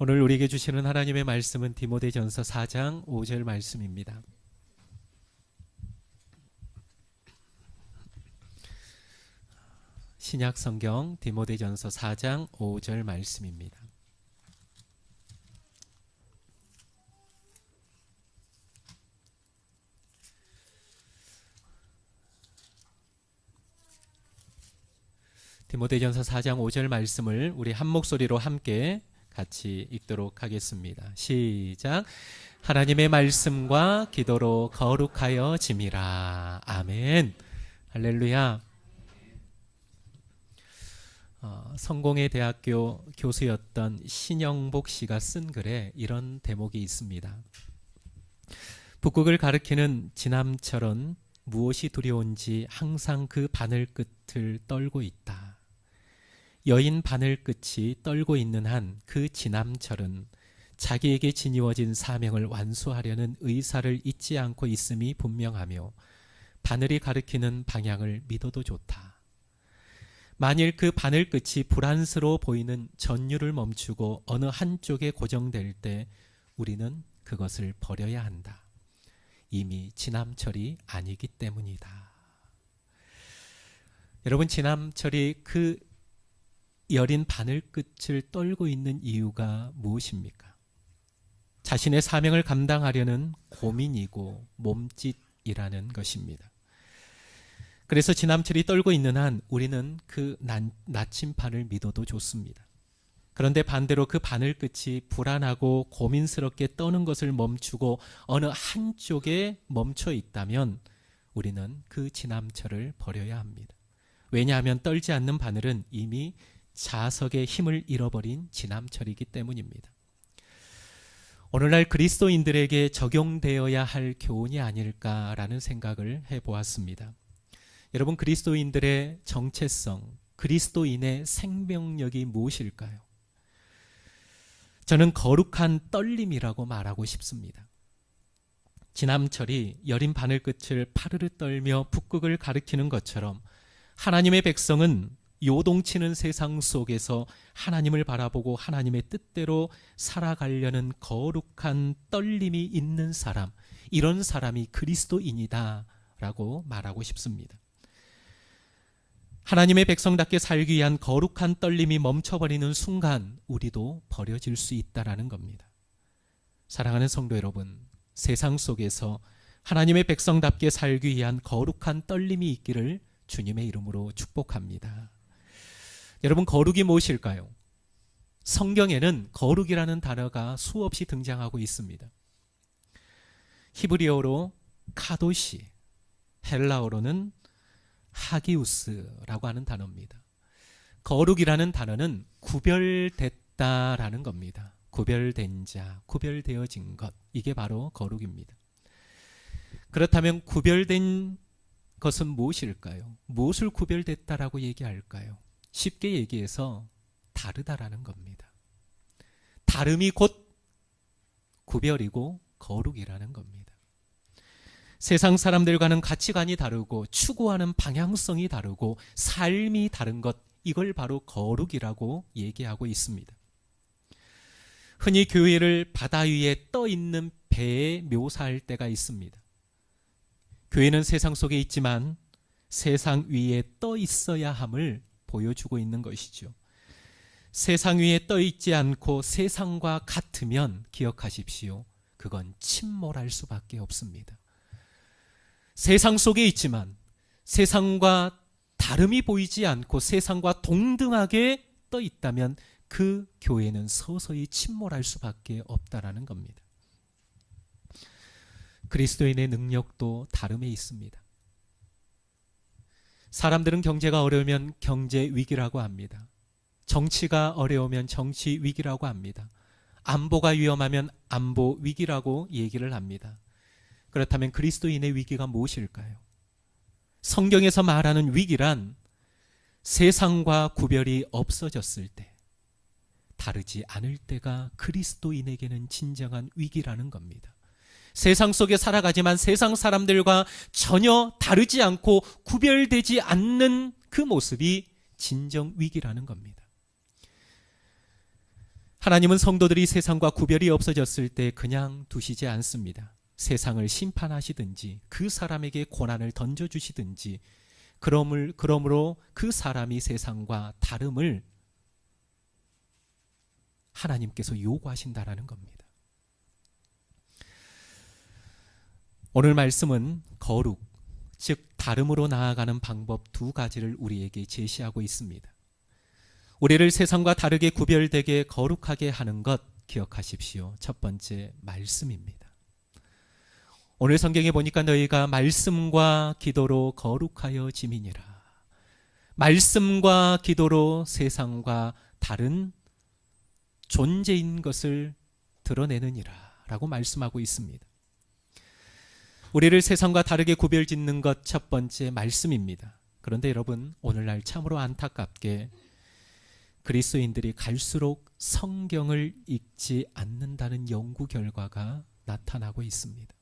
오늘 우리에게 주시는 하나님의 말씀은 디모데전서 4장 5절 말씀입니다. 신약 성경 디모데전서 4장 5절 말씀입니다. 디모데전서 4장 5절 말씀을 우리 한 목소리로 함께 같이 읽도록 하겠습니다. 시작. 하나님의 말씀과 기도로 거룩하여 짐이라. 아멘. 할렐루야. 성공회 대학교 교수였던 신영복 씨가 쓴 글에 이런 대목이 있습니다. 북극을 가리키는 지남철은 무엇이 두려운지 항상 그 바늘 끝을 떨고 있다. 여인 바늘 끝이 떨고 있는 한 그 지남철은 자기에게 지니워진 사명을 완수하려는 의사를 잊지 않고 있음이 분명하며 바늘이 가리키는 방향을 믿어도 좋다. 만일 그 바늘 끝이 불안스러워 보이는 전율을 멈추고 어느 한쪽에 고정될 때 우리는 그것을 버려야 한다. 이미 지남철이 아니기 때문이다. 여러분, 지남철이 그 여린 바늘 끝을 떨고 있는 이유가 무엇입니까? 자신의 사명을 감당하려는 고민이고 몸짓이라는 것입니다. 그래서 지남철이 떨고 있는 한 우리는 그 나침판을 믿어도 좋습니다. 그런데 반대로 그 바늘 끝이 불안하고 고민스럽게 떠는 것을 멈추고 어느 한쪽에 멈춰 있다면 우리는 그 지남철을 버려야 합니다. 왜냐하면 떨지 않는 바늘은 이미 자석의 힘을 잃어버린 지남철이기 때문입니다. 오늘날 그리스도인들에게 적용되어야 할 교훈이 아닐까라는 생각을 해보았습니다. 여러분, 그리스도인들의 정체성, 그리스도인의 생명력이 무엇일까요? 저는 거룩한 떨림이라고 말하고 싶습니다. 지남철이 여린 바늘 끝을 파르르 떨며 북극을 가리키는 것처럼 하나님의 백성은 요동치는 세상 속에서 하나님을 바라보고 하나님의 뜻대로 살아가려는 거룩한 떨림이 있는 사람, 이런 사람이 그리스도인이다 라고 말하고 싶습니다. 하나님의 백성답게 살기 위한 거룩한 떨림이 멈춰버리는 순간 우리도 버려질 수 있다라는 겁니다. 사랑하는 성도 여러분, 세상 속에서 하나님의 백성답게 살기 위한 거룩한 떨림이 있기를 주님의 이름으로 축복합니다. 여러분, 거룩이 무엇일까요? 성경에는 거룩이라는 단어가 수없이 등장하고 있습니다. 히브리어로 카도시, 헬라어로는 하기우스라고 하는 단어입니다. 거룩이라는 단어는 구별됐다라는 겁니다. 구별된 자, 구별되어진 것, 이게 바로 거룩입니다. 그렇다면 구별된 것은 무엇일까요? 무엇을 구별됐다라고 얘기할까요? 쉽게 얘기해서 다르다라는 겁니다. 다름이 곧 구별이고 거룩이라는 겁니다. 세상 사람들과는 가치관이 다르고 추구하는 방향성이 다르고 삶이 다른 것, 이걸 바로 거룩이라고 얘기하고 있습니다. 흔히 교회를 바다 위에 떠 있는 배에 묘사할 때가 있습니다. 교회는 세상 속에 있지만 세상 위에 떠 있어야 함을 보여주고 있는 것이죠. 세상 위에 떠 있지 않고 세상과 같으면 기억하십시오. 그건 침몰할 수밖에 없습니다. 세상 속에 있지만 세상과 다름이 보이지 않고 세상과 동등하게 떠 있다면 그 교회는 서서히 침몰할 수밖에 없다라는 겁니다. 그리스도인의 능력도 다름에 있습니다. 사람들은 경제가 어려우면 경제 위기라고 합니다. 정치가 어려우면 정치 위기라고 합니다. 안보가 위험하면 안보 위기라고 얘기를 합니다. 그렇다면 그리스도인의 위기가 무엇일까요? 성경에서 말하는 위기란 세상과 구별이 없어졌을 때, 다르지 않을 때가 그리스도인에게는 진정한 위기라는 겁니다. 세상 속에 살아가지만 세상 사람들과 전혀 다르지 않고 구별되지 않는 그 모습이 진정 위기라는 겁니다. 하나님은 성도들이 세상과 구별이 없어졌을 때 그냥 두시지 않습니다. 세상을 심판하시든지 그 사람에게 고난을 던져주시든지 그러므로 그 사람이 세상과 다름을 하나님께서 요구하신다라는 겁니다. 오늘 말씀은 거룩, 즉 다름으로 나아가는 방법 두 가지를 우리에게 제시하고 있습니다. 우리를 세상과 다르게 구별되게 거룩하게 하는 것 기억하십시오. 첫 번째, 말씀입니다. 오늘 성경에 보니까 너희가 말씀과 기도로 거룩하여 지미니라. 말씀과 기도로 세상과 다른 존재인 것을 드러내느니라 라고 말씀하고 있습니다. 우리를 세상과 다르게 구별짓는 것 첫 번째 말씀입니다. 그런데 여러분, 오늘날 참으로 안타깝게 그리스도인들이 갈수록 성경을 읽지 않는다는 연구 결과가 나타나고 있습니다.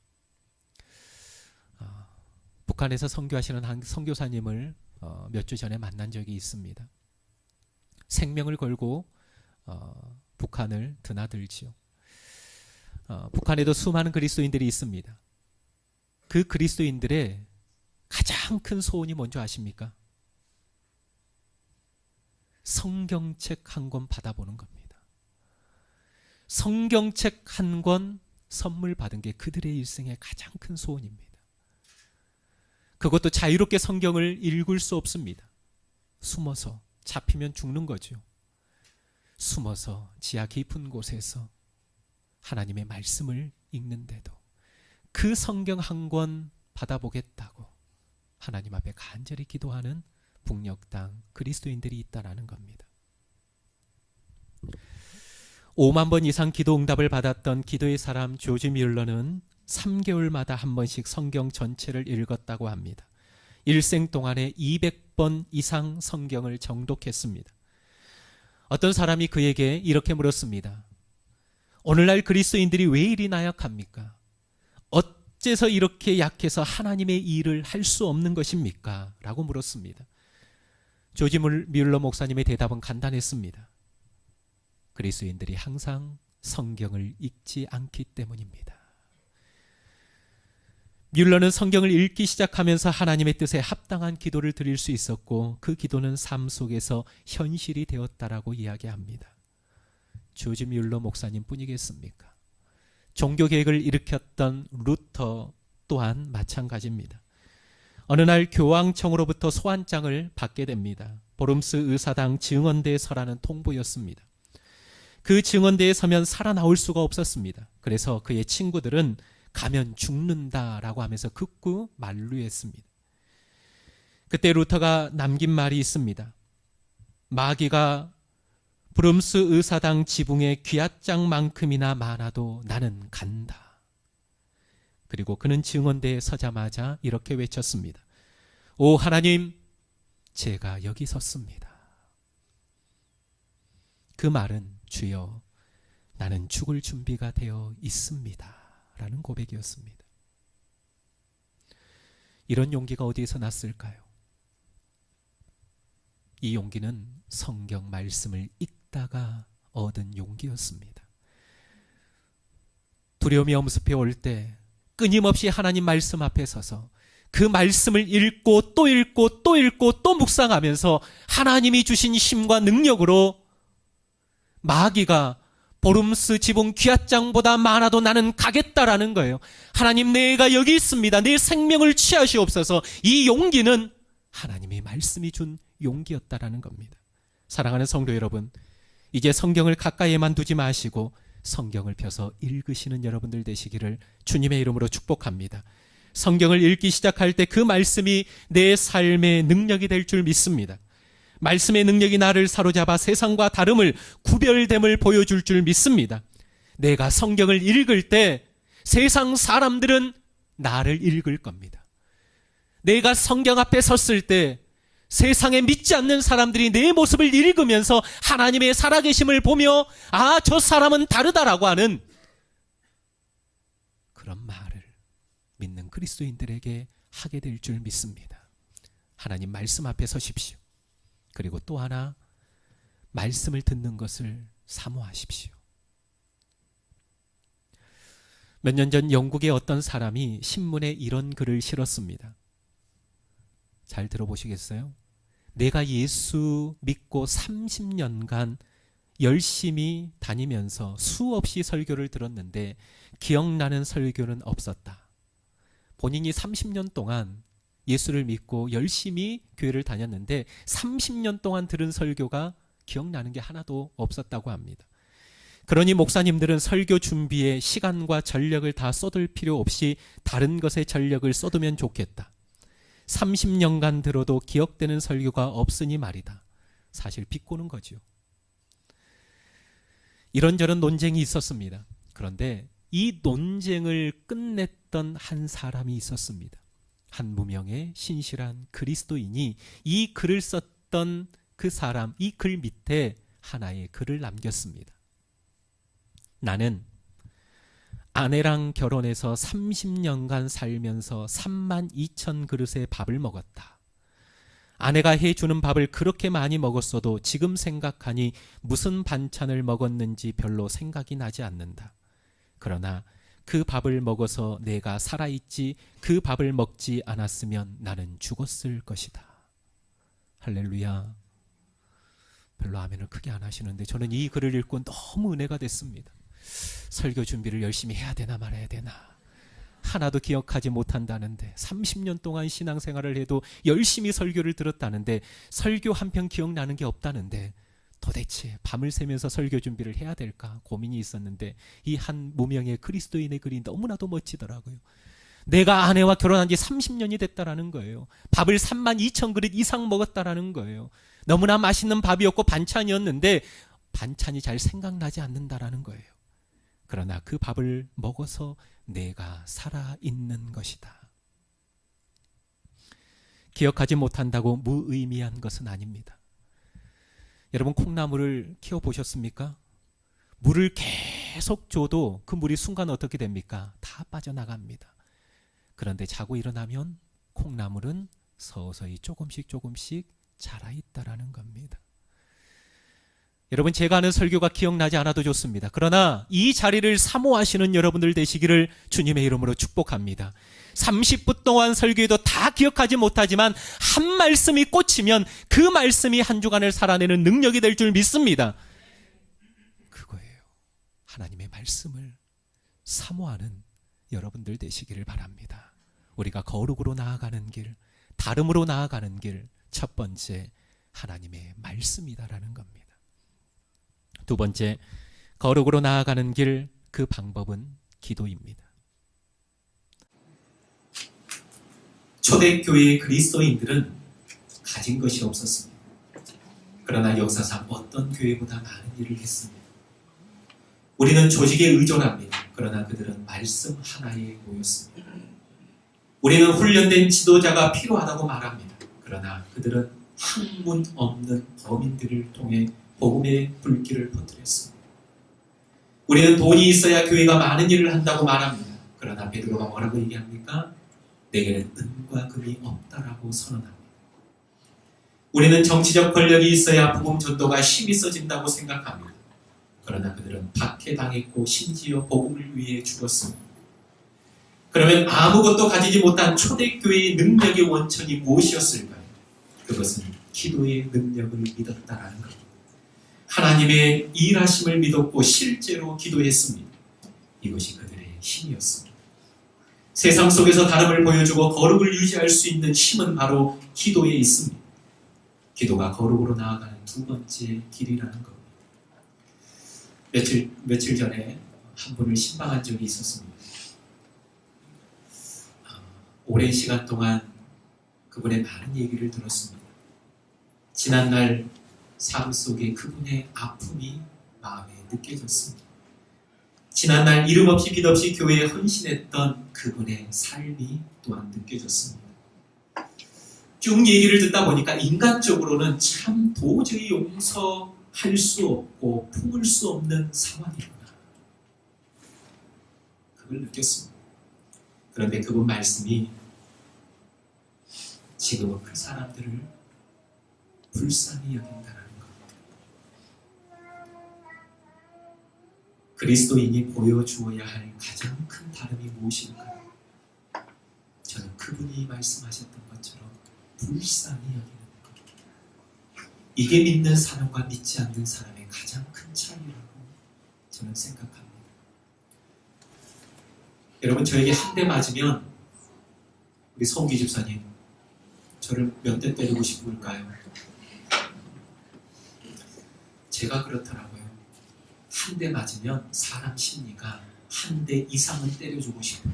북한에서 선교하시는 한 선교사님을 몇 주 전에 만난 적이 있습니다. 생명을 걸고 북한을 드나들지요. 북한에도 수많은 그리스도인들이 있습니다. 그 그리스도인들의 가장 큰 소원이 뭔지 아십니까? 성경책 한 권 받아보는 겁니다. 성경책 한 권 선물 받은 게 그들의 일생의 가장 큰 소원입니다. 그것도 자유롭게 성경을 읽을 수 없습니다. 숨어서, 잡히면 죽는 거죠. 숨어서 지하 깊은 곳에서 하나님의 말씀을 읽는데도 그 성경 한 권 받아보겠다고 하나님 앞에 간절히 기도하는 북녘 땅 그리스도인들이 있다라는 겁니다. 5만 번 이상 기도 응답을 받았던 기도의 사람 조지 뮬러는 3개월마다 한 번씩 성경 전체를 읽었다고 합니다. 일생 동안에 200번 이상 성경을 정독했습니다. 어떤 사람이 그에게 이렇게 물었습니다. 오늘날 그리스도인들이 왜 이리 나약합니까? 어째서 이렇게 약해서 하나님의 일을 할 수 없는 것입니까? 라고 물었습니다. 조지 뮬러 목사님의 대답은 간단했습니다. 그리스도인들이 항상 성경을 읽지 않기 때문입니다. 뮬러는 성경을 읽기 시작하면서 하나님의 뜻에 합당한 기도를 드릴 수 있었고 그 기도는 삶 속에서 현실이 되었다라고 이야기합니다. 조지 뮬러 목사님 뿐이겠습니까? 종교개혁을 일으켰던 루터 또한 마찬가지입니다. 어느 날 교황청으로부터 소환장을 받게 됩니다. 보름스 의사당 증언대에 서라는 통보였습니다. 그 증언대에 서면 살아나올 수가 없었습니다. 그래서 그의 친구들은 가면 죽는다라고 하면서 극구 만류했습니다. 그때 루터가 남긴 말이 있습니다. 마귀가 브룸스 의사당 지붕의 귀앗장만큼이나 많아도 나는 간다. 그리고 그는 증언대에 서자마자 이렇게 외쳤습니다. 오 하나님, 제가 여기 섰습니다. 그 말은 주여, 나는 죽을 준비가 되어 있습니다. 라는 고백이었습니다. 이런 용기가 어디에서 났을까요? 이 용기는 성경 말씀을 읽다가 얻은 용기였습니다. 두려움이 엄습해 올 때 끊임없이 하나님 말씀 앞에 서서 그 말씀을 읽고 또 읽고 또 읽고 또 묵상하면서 하나님이 주신 힘과 능력으로 마귀가 보름스 지붕 귀앗장보다 많아도 나는 가겠다라는 거예요. 하나님, 내가 여기 있습니다. 내 생명을 취하시옵소서. 이 용기는 하나님의 말씀이 준 용기였다라는 겁니다. 사랑하는 성도 여러분, 이제 성경을 가까이에만 두지 마시고 성경을 펴서 읽으시는 여러분들 되시기를 주님의 이름으로 축복합니다. 성경을 읽기 시작할 때 그 말씀이 내 삶의 능력이 될 줄 믿습니다. 말씀의 능력이 나를 사로잡아 세상과 다름을 구별됨을 보여줄 줄 믿습니다. 내가 성경을 읽을 때 세상 사람들은 나를 읽을 겁니다. 내가 성경 앞에 섰을 때 세상에 믿지 않는 사람들이 내 모습을 읽으면서 하나님의 살아계심을 보며 아, 저 사람은 다르다라고 하는 그런 말을 믿는 그리스도인들에게 하게 될 줄 믿습니다. 하나님 말씀 앞에 서십시오. 그리고 또 하나, 말씀을 듣는 것을 사모하십시오. 몇 년 전 영국의 어떤 사람이 신문에 이런 글을 실었습니다. 잘 들어보시겠어요? 내가 예수 믿고 30년간 열심히 다니면서 수없이 설교를 들었는데 기억나는 설교는 없었다. 본인이 30년 동안 예수를 믿고 열심히 교회를 다녔는데 30년 동안 들은 설교가 기억나는 게 하나도 없었다고 합니다. 그러니 목사님들은 설교 준비에 시간과 전력을 다 쏟을 필요 없이 다른 것에 전력을 쏟으면 좋겠다. 30년간 들어도 기억되는 설교가 없으니 말이다. 사실 비꼬는 거죠. 이런저런 논쟁이 있었습니다. 그런데 이 논쟁을 끝냈던 한 사람이 있었습니다. 한 무명의 신실한 그리스도인이 이 글을 썼던 그 사람, 이 글 밑에 하나의 글을 남겼습니다. 나는 아내랑 결혼해서 30년간 살면서 32,000 그릇의 밥을 먹었다. 아내가 해주는 밥을 그렇게 많이 먹었어도 지금 생각하니 무슨 반찬을 먹었는지 별로 생각이 나지 않는다. 그러나 그 밥을 먹어서 내가 살아있지 그 밥을 먹지 않았으면 나는 죽었을 것이다. 할렐루야. 별로 아멘을 크게 안 하시는데 저는 이 글을 읽고 너무 은혜가 됐습니다. 설교 준비를 열심히 해야 되나 말아야 되나 하나도 기억하지 못한다는데 30년 동안 신앙생활을 해도 열심히 설교를 들었다는데 설교 한 편 기억나는 게 없다는데 도대체 밤을 새면서 설교 준비를 해야 될까 고민이 있었는데 이 한 무명의 그리스도인의 글이 너무나도 멋지더라고요. 내가 아내와 결혼한 지 30년이 됐다라는 거예요. 밥을 32,000 그릇 이상 먹었다라는 거예요. 너무나 맛있는 밥이었고 반찬이었는데 반찬이 잘 생각나지 않는다라는 거예요. 그러나 그 밥을 먹어서 내가 살아있는 것이다. 기억하지 못한다고 무의미한 것은 아닙니다. 여러분 콩나물을 키워보셨습니까? 물을 계속 줘도 그 물이 순간 어떻게 됩니까? 다 빠져나갑니다. 그런데 자고 일어나면 콩나물은 서서히 조금씩 자라있다라는 겁니다. 여러분 제가 하는 설교가 기억나지 않아도 좋습니다. 그러나 이 자리를 사모하시는 여러분들 되시기를 주님의 이름으로 축복합니다. 30분 동안 설교해도 다 기억하지 못하지만 한 말씀이 꽂히면 그 말씀이 한 주간을 살아내는 능력이 될 줄 믿습니다. 그거예요. 하나님의 말씀을 사모하는 여러분들 되시기를 바랍니다. 우리가 거룩으로 나아가는 길, 다름으로 나아가는 길, 첫 번째 하나님의 말씀이다라는 겁니다. 두 번째, 거룩으로 나아가는 길, 그 방법은 기도입니다. 초대교회의 그리스도인들은 가진 것이 없었습니다. 그러나 역사상 어떤 교회보다 많은 일을 했습니다. 우리는 조직에 의존합니다. 그러나 그들은 말씀 하나에 모였습니다. 우리는 훈련된 지도자가 필요하다고 말합니다. 그러나 그들은 학문 없는 범인들을 통해 복음의 불길을 퍼뜨렸습니다. 우리는 돈이 있어야 교회가 많은 일을 한다고 말합니다. 그러나 베드로가 뭐라고 얘기합니까? 내게는 은과 금이 없다라고 선언합니다. 우리는 정치적 권력이 있어야 복음 전도가 힘이 써진다고 생각합니다. 그러나 그들은 박해당했고 심지어 복음을 위해 죽었습니다. 그러면 아무것도 가지지 못한 초대교회의 능력의 원천이 무엇이었을까요? 그것은 기도의 능력을 믿었다라는 겁니다. 하나님의 일하심을 믿었고 실제로 기도했습니다. 이것이 그들의 힘이었습니다. 세상 속에서 다름을 보여주고 거룩을 유지할 수 있는 힘은 바로 기도에 있습니다. 기도가 거룩으로 나아가는 두 번째 길이라는 겁니다. 며칠 전에 한 분을 신방한 적이 있었습니다. 오랜 시간 동안 그분의 많은 얘기를 들었습니다. 지난날 삶 속에 그분의 아픔이 마음에 느껴졌습니다. 지난날 이름 없이 빛 없이 교회에 헌신했던 그분의 삶이 또한 느껴졌습니다. 쭉 얘기를 듣다 보니까 인간적으로는 참 도저히 용서할 수 없고 품을 수 없는 상황이구나. 그걸 느꼈습니다. 그런데 그분 말씀이 지금은 그 사람들을 불쌍히 여긴다는 겁니다. 그리스도인이 보여주어야 할 가장 큰 다름이 무엇일까요? 저는 그분이 말씀하셨던 것처럼 불쌍히 여기는 것. 이게 믿는 사람과 믿지 않는 사람의 가장 큰 차이라고 저는 생각합니다. 여러분, 저에게 한 대 맞으면 우리 성기 집사님, 저를 몇 대 때리고 싶을까요? 제가 그렇더라고요. 한 대 맞으면 사람 심리가 한 대 이상은 때려주고 싶어요.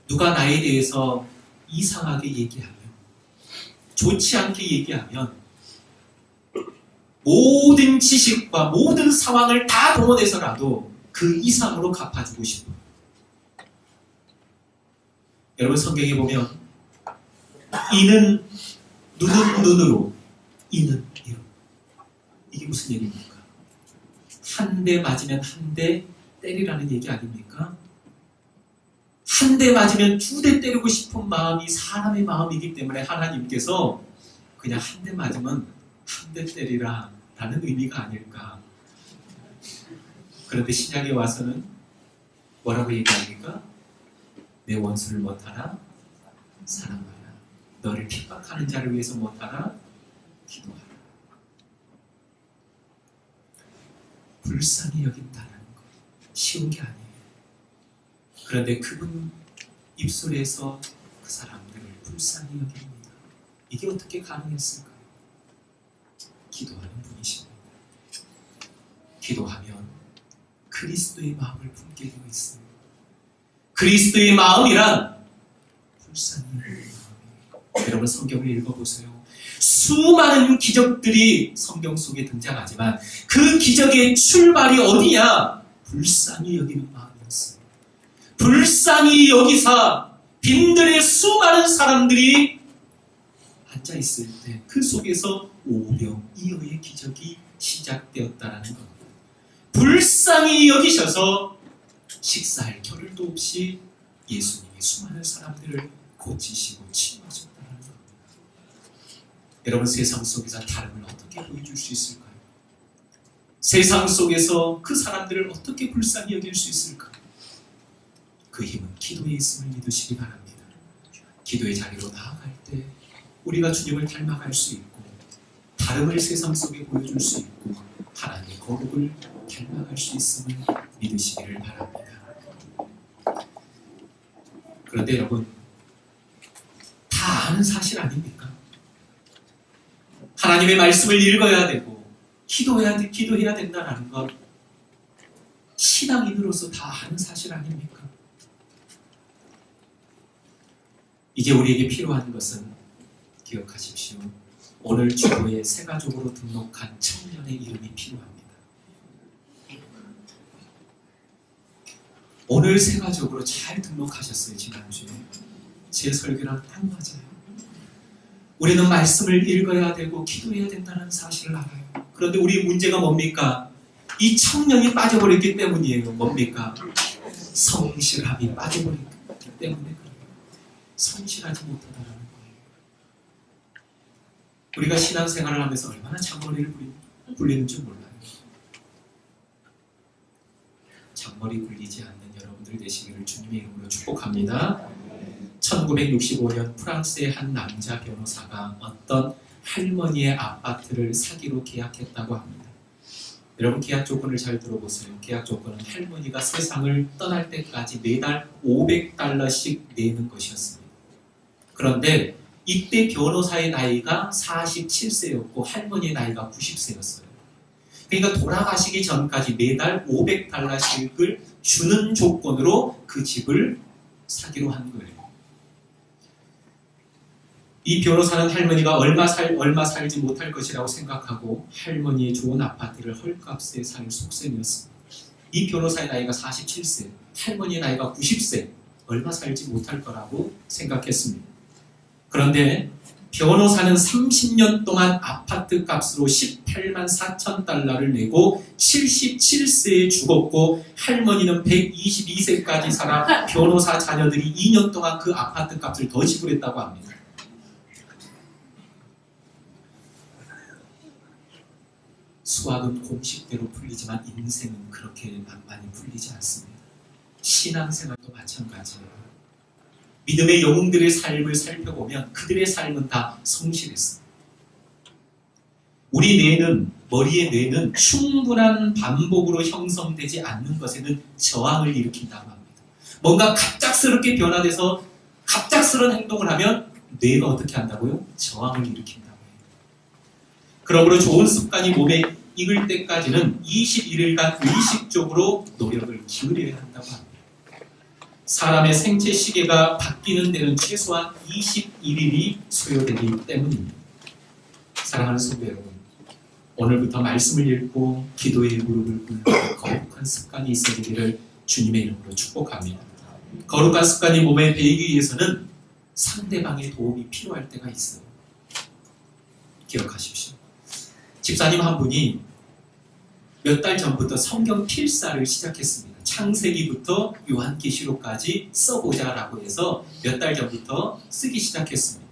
누가 나에 대해서 이상하게 얘기하면, 좋지 않게 얘기하면 모든 지식과 모든 상황을 다 동원해서라도 그 이상으로 갚아주고 싶어요. 여러분, 성경에 보면 이는 눈은 눈으로, 이는 이로. 이게 무슨 얘기입니까? 한 대 맞으면 한 대 때리라는 얘기 아닙니까? 한 대 맞으면 두 대 때리고 싶은 마음이 사람의 마음이기 때문에 하나님께서 그냥 한 대 맞으면 한 대 때리라 라는 의미가 아닐까. 그런데 신약에 와서는 뭐라고 얘기합니까? 내 원수를 못하라 사랑하라. 너를 핍박하는 자를 위해서 못하라 기도하라. 불쌍히 여긴다는 것 쉬운 게 아니에요. 그런데 그분 입술에서 그 사람들을 불쌍히 여깁니다. 이게 어떻게 가능했을까요? 기도하는 분이십니다. 기도하면 그리스도의 마음을 품게 되어 있습니다. 그리스도의 마음이란 불쌍히 여기는 마음이에요. 여러분, 성경을 읽어보세요. 수많은 기적들이 성경 속에 등장하지만 그 기적의 출발이 어디냐? 불쌍히 여기는 마음이었어요. 불쌍히 여기사 빈들의 수많은 사람들이 앉아있을 때 그 속에서 오병이어의 기적이 시작되었다는 겁니다. 불쌍히 여기셔서 식사할 겨를도 없이 예수님이 수많은 사람들을 고치시고 치유하셨다는 겁니다. 여러분, 세상 속에서 다름을 어떻게 보여줄 수 있을까요? 세상 속에서 그 사람들을 어떻게 불쌍히 여길 수 있을까요? 그 힘은 기도에 있음을 믿으시기 바랍니다. 기도의 자리로 나아갈 때 우리가 주님을 닮아갈 수 있고 다름을 세상 속에 보여줄 수 있고 하나님의 거룩을 닮아갈 수 있음을 믿으시기를 바랍니다. 그런데 여러분, 다 아는 사실 아닙니까? 하나님의 말씀을 읽어야 되고 기도해야 된다는 것 신앙인으로서 다 아는 사실 아닙니까? 이제 우리에게 필요한 것은 기억하십시오. 오늘 주보에 새 가족으로 등록한 청년의 이름이 필요합니다. 오늘 새 가족으로 잘 등록하셨어요. 지난주에 제 설교랑 딱 맞아요. 우리는 말씀을 읽어야 되고 기도해야 된다는 사실을 알아요. 그런데 우리 문제가 뭡니까? 이 청년이 빠져버렸기 때문이에요. 뭡니까? 성실함이 빠져버렸기 때문에 그래요. 성실하지 못하다는 거예요. 우리가 신앙생활을 하면서 얼마나 잔머리를 굴리는 줄 몰라요. 잔머리 굴리지 않는 여러분들 되시기를 주님의 이름으로 축복합니다. 1965년 프랑스의 한 남자 변호사가 어떤 할머니의 아파트를 사기로 계약했다고 합니다. 여러분, 계약 조건을 잘 들어보세요. 계약 조건은 할머니가 세상을 떠날 때까지 매달 $500씩 내는 것이었습니다. 그런데 이때 변호사의 나이가 47세였고 할머니의 나이가 90세였어요. 그러니까 돌아가시기 전까지 매달 $500씩을 주는 조건으로 그 집을 사기로 한 거예요. 이 변호사는 할머니가 얼마 살지 못할 것이라고 생각하고 할머니의 좋은 아파트를 헐값에 살 속셈이었습니다. 이 변호사의 나이가 47세, 할머니의 나이가 90세, 얼마 살지 못할 거라고 생각했습니다. 그런데 변호사는 30년 동안 아파트 값으로 $184,000를 내고 77세에 죽었고 할머니는 122세까지 살아 변호사 자녀들이 2년 동안 그 아파트 값을 더 지불했다고 합니다. 수학은 공식대로 풀리지만 인생은 그렇게 만만히 풀리지 않습니다. 신앙생활도 마찬가지예요. 믿음의 영웅들의 삶을 살펴보면 그들의 삶은 다 성실했습니다. 우리 뇌는, 머리의 뇌는 충분한 반복으로 형성되지 않는 것에는 저항을 일으킨다고 합니다. 뭔가 갑작스럽게 변화돼서 갑작스러운 행동을 하면 뇌가 어떻게 한다고요? 저항을 일으킨다고 해요. 그러므로 좋은 습관이 몸에 익을 때까지는 21일간 의식적으로 노력을 기울여야 한다고 합니다. 사람의 생체 시계가 바뀌는 데는 최소한 21일이 소요되기 때문입니다. 사랑하는 성도 여러분, 오늘부터 말씀을 읽고 기도의 무릎을 꿇고 거룩한 습관이 있어지기를 주님의 이름으로 축복합니다. 거룩한 습관이 몸에 배이기 위해서는 상대방의 도움이 필요할 때가 있어요. 기억하십시오. 집사님 한 분이 몇 달 전부터 성경 필사를 시작했습니다. 창세기부터 요한계시록까지 써보자라고 해서 몇 달 전부터 쓰기 시작했습니다.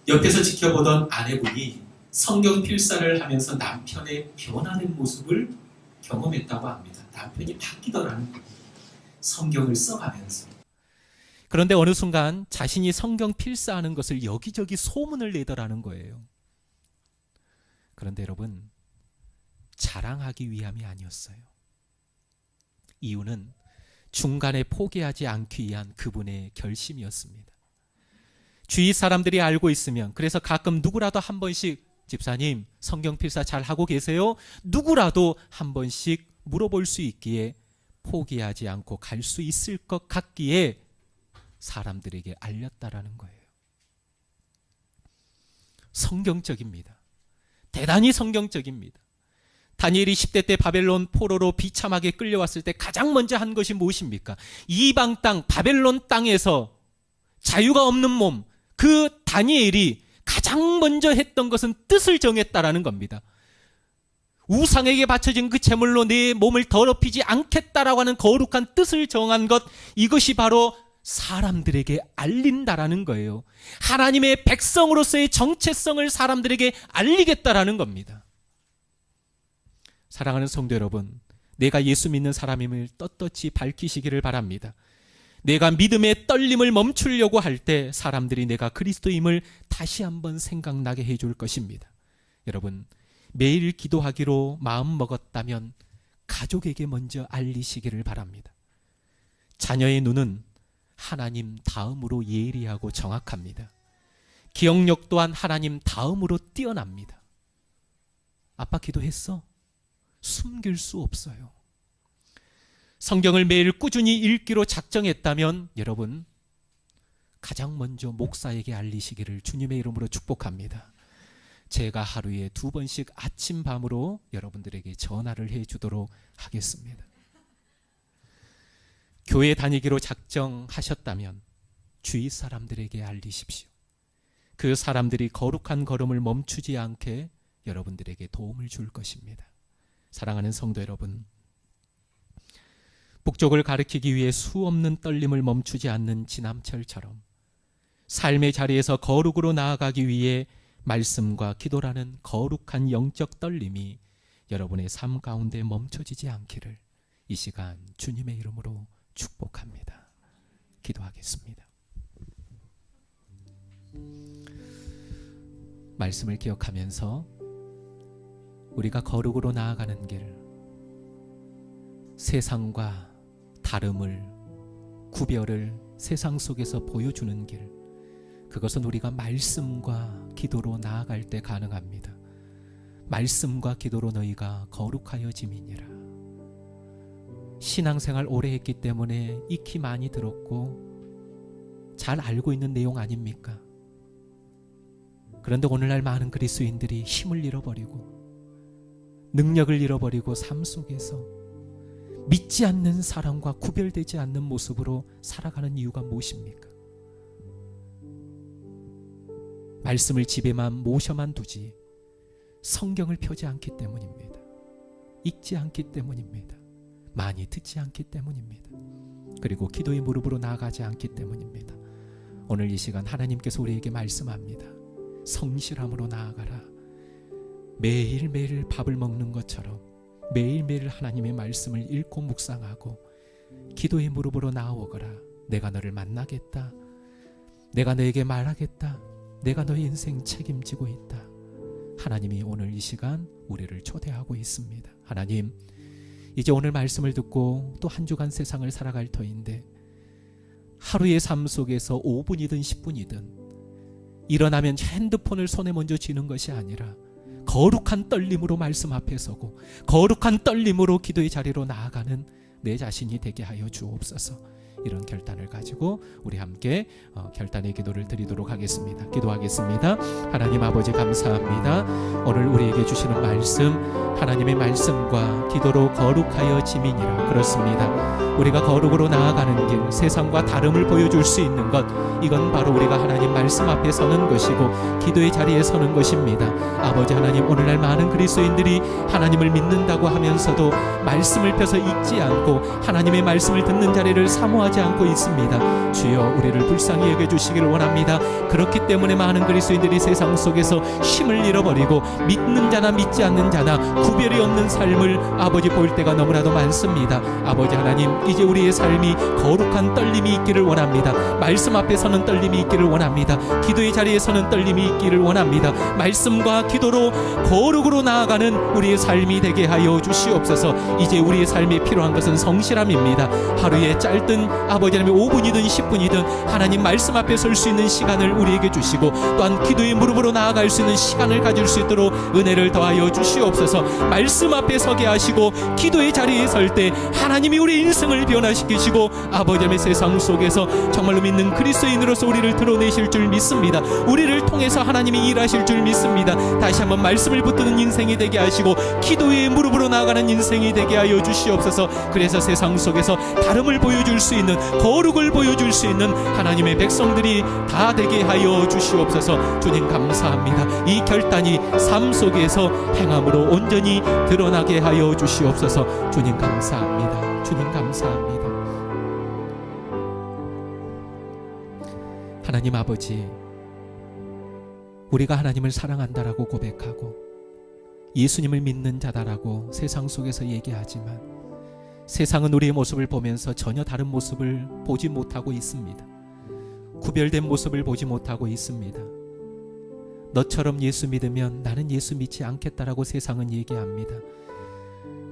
옆에서 지켜보던 아내분이 성경 필사를 하면서 남편의 변화된 모습을 경험했다고 합니다. 남편이 바뀌더라는 거예요. 성경을 써가면서. 그런데 어느 순간 자신이 성경 필사하는 것을 여기저기 소문을 내더라는 거예요. 그런데 여러분, 자랑하기 위함이 아니었어요. 이유는 중간에 포기하지 않기 위한 그분의 결심이었습니다. 주위 사람들이 알고 있으면, 그래서 가끔 누구라도 한 번씩 집사님 성경 필사 잘 하고 계세요? 누구라도 한 번씩 물어볼 수 있기에 포기하지 않고 갈 수 있을 것 같기에 사람들에게 알렸다라는 거예요. 성경적입니다. 대단히 성경적입니다. 다니엘이 10대 때 바벨론 포로로 비참하게 끌려왔을 때 가장 먼저 한 것이 무엇입니까? 이방 땅, 바벨론 땅에서 자유가 없는 몸, 그 다니엘이 가장 먼저 했던 것은 뜻을 정했다라는 겁니다. 우상에게 바쳐진 그 제물로 내 몸을 더럽히지 않겠다라고 하는 거룩한 뜻을 정한 것, 이것이 바로 사람들에게 알린다라는 거예요. 하나님의 백성으로서의 정체성을 사람들에게 알리겠다라는 겁니다. 사랑하는 성도 여러분, 내가 예수 믿는 사람임을 떳떳이 밝히시기를 바랍니다. 내가 믿음의 떨림을 멈추려고 할 때 사람들이 내가 그리스도임을 다시 한번 생각나게 해줄 것입니다. 여러분, 매일 기도하기로 마음먹었다면 가족에게 먼저 알리시기를 바랍니다. 자녀의 눈은 하나님 다음으로 예리하고 정확합니다. 기억력 또한 하나님 다음으로 뛰어납니다. 아빠 기도했어? 숨길 수 없어요. 성경을 매일 꾸준히 읽기로 작정했다면 여러분, 가장 먼저 목사에게 알리시기를 주님의 이름으로 축복합니다. 제가 하루에 2번씩 아침 밤으로 여러분들에게 전화를 해주도록 하겠습니다. 교회 다니기로 작정하셨다면 주위 사람들에게 알리십시오. 그 사람들이 거룩한 걸음을 멈추지 않게 여러분들에게 도움을 줄 것입니다. 사랑하는 성도 여러분, 북쪽을 가리키기 위해 수없는 떨림을 멈추지 않는 지남철처럼 삶의 자리에서 거룩으로 나아가기 위해 말씀과 기도라는 거룩한 영적 떨림이 여러분의 삶 가운데 멈춰지지 않기를 이 시간 주님의 이름으로 축복합니다. 기도하겠습니다. 말씀을 기억하면서 우리가 거룩으로 나아가는 길, 세상과 다름을, 구별을 세상 속에서 보여주는 길, 그것은 우리가 말씀과 기도로 나아갈 때 가능합니다. 말씀과 기도로 너희가 거룩하여짐이니라. 신앙생활 오래 했기 때문에 익히 많이 들었고 잘 알고 있는 내용 아닙니까? 그런데 오늘날 많은 그리스도인들이 힘을 잃어버리고 능력을 잃어버리고 삶 속에서 믿지 않는 사람과 구별되지 않는 모습으로 살아가는 이유가 무엇입니까? 말씀을 집에만 모셔만 두지 성경을 펴지 않기 때문입니다. 읽지 않기 때문입니다. 많이 듣지 않기 때문입니다. 그리고 기도의 무릎으로 나아가지 않기 때문입니다. 오늘 이 시간 하나님께서 우리에게 말씀합니다. 성실함으로 나아가라. 매일매일 밥을 먹는 것처럼 매일매일 하나님의 말씀을 읽고 묵상하고 기도의 무릎으로 나아오거라. 내가 너를 만나겠다. 내가 너에게 말하겠다. 내가 너의 인생 책임지고 있다. 하나님이 오늘 이 시간 우리를 초대하고 있습니다. 하나님, 이제 오늘 말씀을 듣고 또 한 주간 세상을 살아갈 터인데 하루의 삶 속에서 5분이든 10분이든 일어나면 핸드폰을 손에 먼저 쥐는 것이 아니라 거룩한 떨림으로 말씀 앞에 서고 거룩한 떨림으로 기도의 자리로 나아가는 내 자신이 되게 하여 주옵소서. 이런 결단을 가지고 우리 함께 결단의 기도를 드리도록 하겠습니다. 기도하겠습니다. 하나님 아버지 감사합니다. 오늘 우리에게 주시는 말씀, 하나님의 말씀과 기도로 거룩하여 지민이라. 그렇습니다. 우리가 거룩으로 나아가는 길, 세상과 다름을 보여줄 수 있는 것, 이건 바로 우리가 하나님 말씀 앞에 서는 것이고 기도의 자리에 서는 것입니다. 아버지 하나님, 오늘날 많은 그리스도인들이 하나님을 믿는다고 하면서도 말씀을 펴서 읽지 않고 하나님의 말씀을 듣는 자리를 사모하지 않고 있습니다. 주여, 우리를 불쌍히 여겨주시기를 원합니다. 그렇기 때문에 많은 그리스도인들이 세상 속에서 힘을 잃어버리고 믿는 자나 믿지 않는 자나 구별이 없는 삶을 아버지 볼 때가 너무나도 많습니다. 아버지 하나님, 이제 우리의 삶이 거룩한 떨림이 있기를 원합니다. 말씀 앞에 서는 떨림이 있기를 원합니다. 기도의 자리에 서는 떨림이 있기를 원합니다. 말씀과 기도로 거룩으로 나아가는 우리의 삶이 되게 하여 주시옵소서. 이제 우리의 삶에 필요한 것은 성실함입니다. 하루에 짧든 아버지 하나님 5분이든 10분이든 하나님 말씀 앞에 설 수 있는 시간을 우리에게 주시고 또한 기도의 무릎으로 나아갈 수 있는 시간을 가질 수 있도록 은혜를 더하여 주시옵소서. 말씀 앞에 서게 하시고 기도의 자리에 설 때 하나님이 우리 인생을 변화시키시고 아버지 하나님의 세상 속에서 정말로 믿는 그리스도인으로서 우리를 드러내실 줄 믿습니다. 우리를 통해서 하나님이 일하실 줄 믿습니다. 다시 한번 말씀을 붙드는 인생이 되게 하시고 기도의 무릎으로 나아가는 인생이 되게 하여 주시옵소서. 그래서 세상 속에서 다름을 보여줄 수 있는, 거룩을 보여줄 수 있는 하나님의 백성들이 다 되게 하여 주시옵소서. 주님 감사합니다. 이 결단이 삶 속에서 행함으로 온전히 드러나게 하여 주시옵소서. 주님 감사합니다. 주님 감사합니다. 하나님 아버지, 우리가 하나님을 사랑한다라고 고백하고 예수님을 믿는 자다라고 세상 속에서 얘기하지만 세상은 우리의 모습을 보면서 전혀 다른 모습을 보지 못하고 있습니다. 구별된 모습을 보지 못하고 있습니다. 너처럼 예수 믿으면 나는 예수 믿지 않겠다라고 세상은 얘기합니다.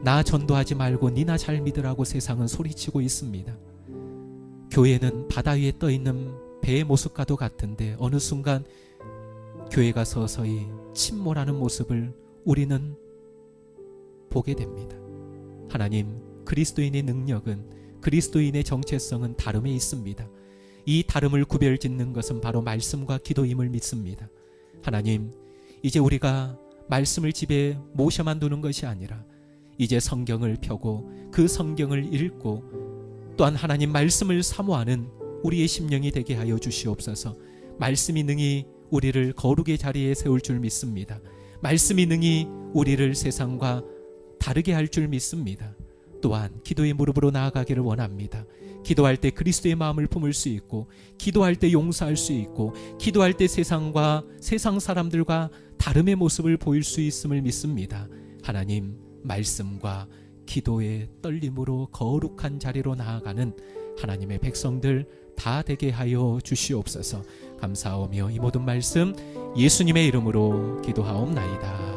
나 전도하지 말고 니나 잘 믿으라고 세상은 소리치고 있습니다. 교회는 바다 위에 떠있는 배의 모습과도 같은데 어느 순간 교회가 서서히 침몰하는 모습을 우리는 보게 됩니다. 하나님, 그리스도인의 능력은, 그리스도인의 정체성은 다름에 있습니다. 이 다름을 구별짓는 것은 바로 말씀과 기도임을 믿습니다. 하나님, 이제 우리가 말씀을 집에 모셔만 두는 것이 아니라 이제 성경을 펴고 그 성경을 읽고 또한 하나님 말씀을 사모하는 우리의 심령이 되게 하여 주시옵소서. 말씀이 능히 우리를 거룩의 자리에 세울 줄 믿습니다. 말씀이 능히 우리를 세상과 다르게 할 줄 믿습니다. 또한 기도의 무릎으로 나아가기를 원합니다. 기도할 때 그리스도의 마음을 품을 수 있고, 기도할 때 용서할 수 있고, 기도할 때 세상과 세상 사람들과 다름의 모습을 보일 수 있음을 믿습니다. 하나님, 말씀과 기도의 떨림으로 거룩한 자리로 나아가는 하나님의 백성들 다 되게 하여 주시옵소서. 감사하오며 이 모든 말씀 예수님의 이름으로 기도하옵나이다.